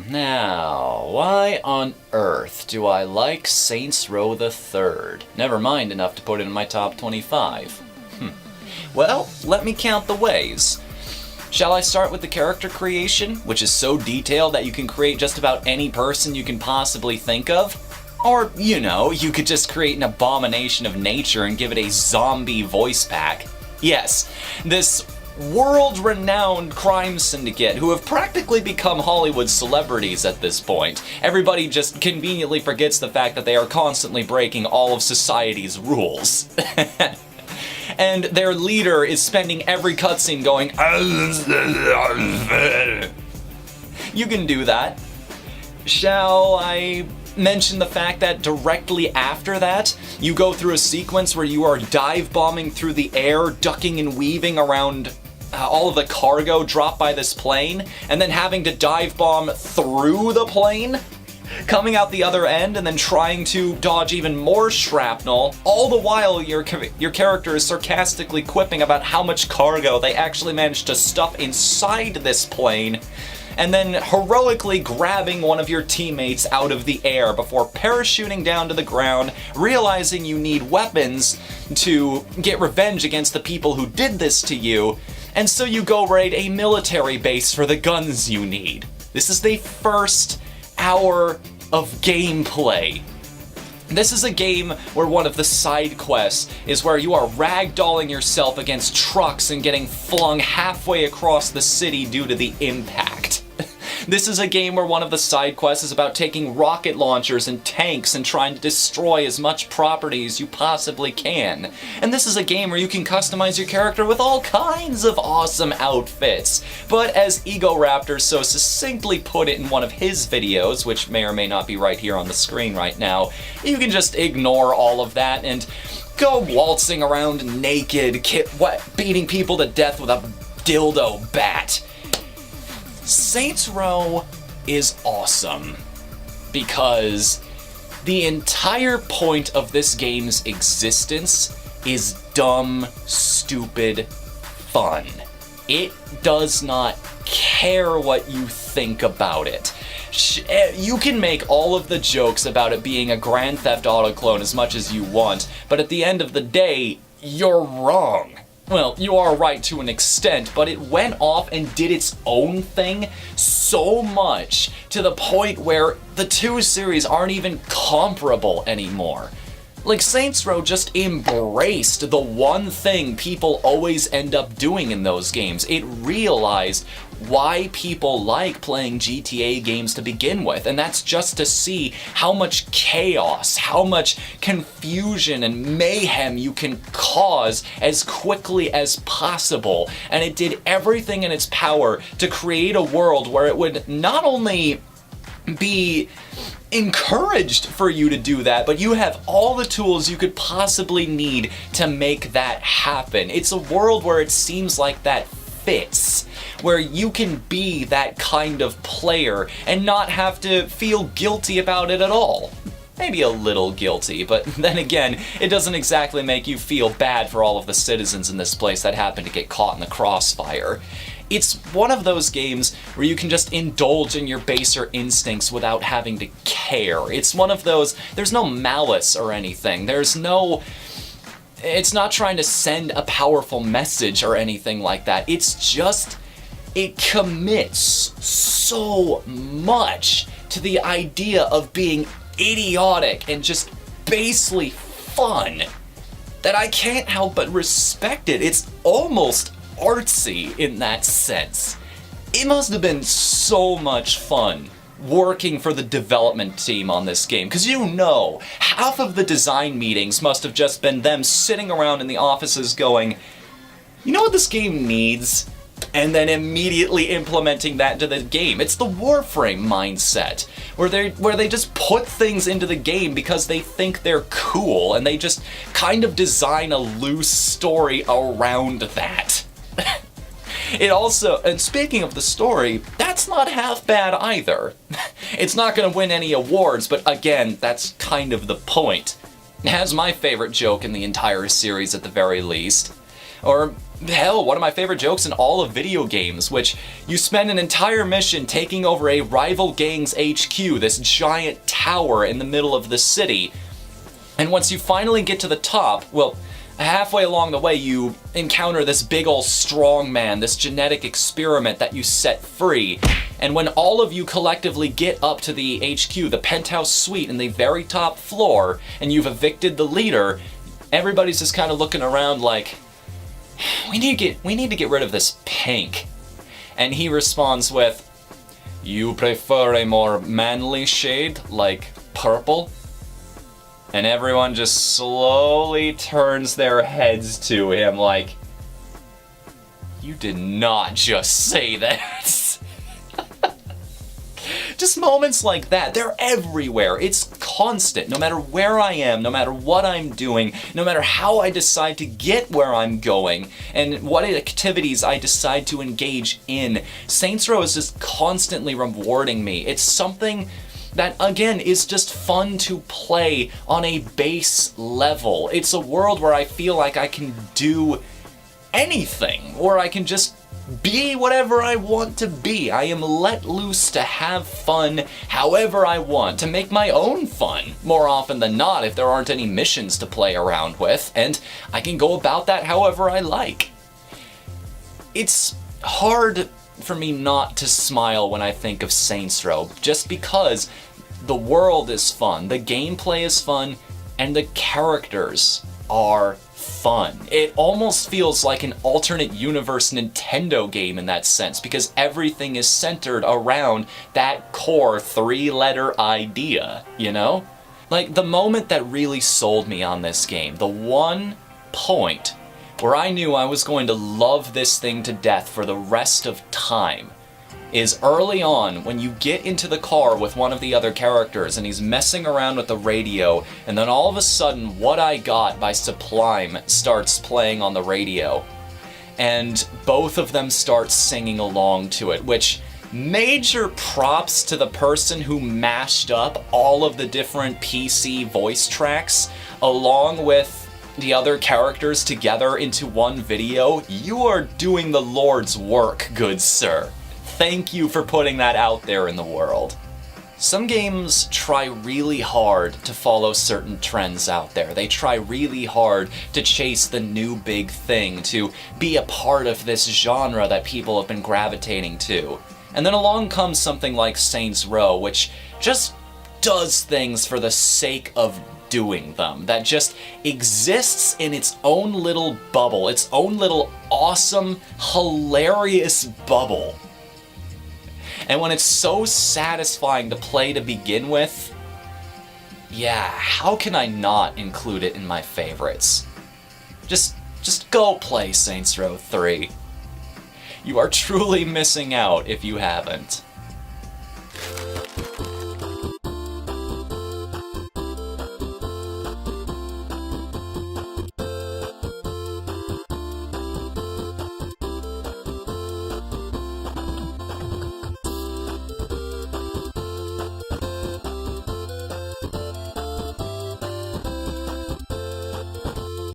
Now, why on earth do I like Saints Row the Third? Never mind enough to put it in my top 25. Well, let me count the ways. Shall I start with the character creation, which is so detailed that you can create just about any person you can possibly think of? Or, you know, you could just create an abomination of nature and give it a zombie voice pack. Yes, this world-renowned crime syndicate who have practically become Hollywood celebrities at this point. Everybody just conveniently forgets the fact that they are constantly breaking all of society's rules. And their leader is spending every cutscene going, you can do that. Shall I mention the fact that directly after that, you go through a sequence where you are dive bombing through the air, ducking and weaving around all of the cargo dropped by this plane, and then having to dive bomb through the plane, coming out the other end and then trying to dodge even more shrapnel, all the while your character is sarcastically quipping about how much cargo they actually managed to stuff inside this plane, and then heroically grabbing one of your teammates out of the air before parachuting down to the ground, realizing you need weapons to get revenge against the people who did this to you, and so you go raid a military base for the guns you need. This is the first hour of gameplay. This is a game where one of the side quests is where you are ragdolling yourself against trucks and getting flung halfway across the city due to the impact. This is a game where one of the side quests is about taking rocket launchers and tanks and trying to destroy as much property as you possibly can. And this is a game where you can customize your character with all kinds of awesome outfits. But as Egoraptor so succinctly put it in one of his videos, which may or may not be right here on the screen right now, you can just ignore all of that and go waltzing around naked, beating people to death with a dildo bat. Saints Row is awesome because the entire point of this game's existence is dumb, stupid fun. It does not care what you think about it. You can make all of the jokes about it being a Grand Theft Auto clone as much as you want, but at the end of the day, you're wrong. Well, you are right to an extent, but it went off and did its own thing so much to the point where the two series aren't even comparable anymore. Like, Saints Row just embraced the one thing people always end up doing in those games. It realized why people like playing GTA games to begin with, and that's just to see how much chaos, how much confusion and mayhem you can cause as quickly as possible. And it did everything in its power to create a world where it would not only be encouraged for you to do that, but you have all the tools you could possibly need to make that happen. It's a world where it seems like that fits, where you can be that kind of player and not have to feel guilty about it at all. Maybe a little guilty, but then again, it doesn't exactly make you feel bad for all of the citizens in this place that happen to get caught in the crossfire. It's one of those games where you can just indulge in your baser instincts without having to care. It's one of those, there's no malice or anything. It's not trying to send a powerful message or anything like that. It's just, it commits so much to the idea of being idiotic and just basely fun that I can't help but respect it. It's almost artsy in that sense. It must have been so much fun working for the development team on this game, because you know, half of the design meetings must have just been them sitting around in the offices going, you know what this game needs? And then immediately implementing that into the game. It's the Warframe mindset, where they just put things into the game because they think they're cool, and they just kind of design a loose story around that. It also, and speaking of the story, that's not half bad either. It's not going to win any awards, but again, that's kind of the point. It has my favorite joke in the entire series at the very least. Or hell, one of my favorite jokes in all of video games, which you spend an entire mission taking over a rival gang's HQ, this giant tower in the middle of the city. And once you finally get to the top, well, halfway along the way you encounter this big ol' strongman, this genetic experiment that you set free. And when all of you collectively get up to the HQ, the penthouse suite in the very top floor, and you've evicted the leader, everybody's just kind of looking around like, we need to get rid of this pink. And he responds with, you prefer a more manly shade, like purple? And everyone just slowly turns their heads to him like, you did not just say that. Just moments like that, they're everywhere. It's constant, no matter where I am, no matter what I'm doing, no matter how I decide to get where I'm going, and what activities I decide to engage in. Saints Row is just constantly rewarding me. It's something that, again, is just fun to play on a base level. It's a world where I feel like I can do anything, or I can just be whatever I want to be. I am let loose to have fun however I want, to make my own fun, more often than not if there aren't any missions to play around with, and I can go about that however I like. It's hard for me not to smile when I think of Saints Row, just because the world is fun, the gameplay is fun, and the characters are fun. It almost feels like an alternate universe Nintendo game in that sense, because everything is centered around that core 3-letter idea, you know? Like, the moment that really sold me on this game, the one point where I knew I was going to love this thing to death for the rest of time, is early on when you get into the car with one of the other characters and he's messing around with the radio, and then all of a sudden What I Got by Sublime starts playing on the radio, and both of them start singing along to it, which, major props to the person who mashed up all of the different PC voice tracks along with the other characters together into one video. You are doing the Lord's work, good sir. Thank you for putting that out there in the world. Some games try really hard to follow certain trends out there. They try really hard to chase the new big thing, to be a part of this genre that people have been gravitating to. And then along comes something like Saints Row, which just does things for the sake of doing them, that just exists in its own little bubble, its own little awesome, hilarious bubble. And when it's so satisfying to play to begin with, yeah, how can I not include it in my favorites? Just go play Saints Row 3. You are truly missing out if you haven't.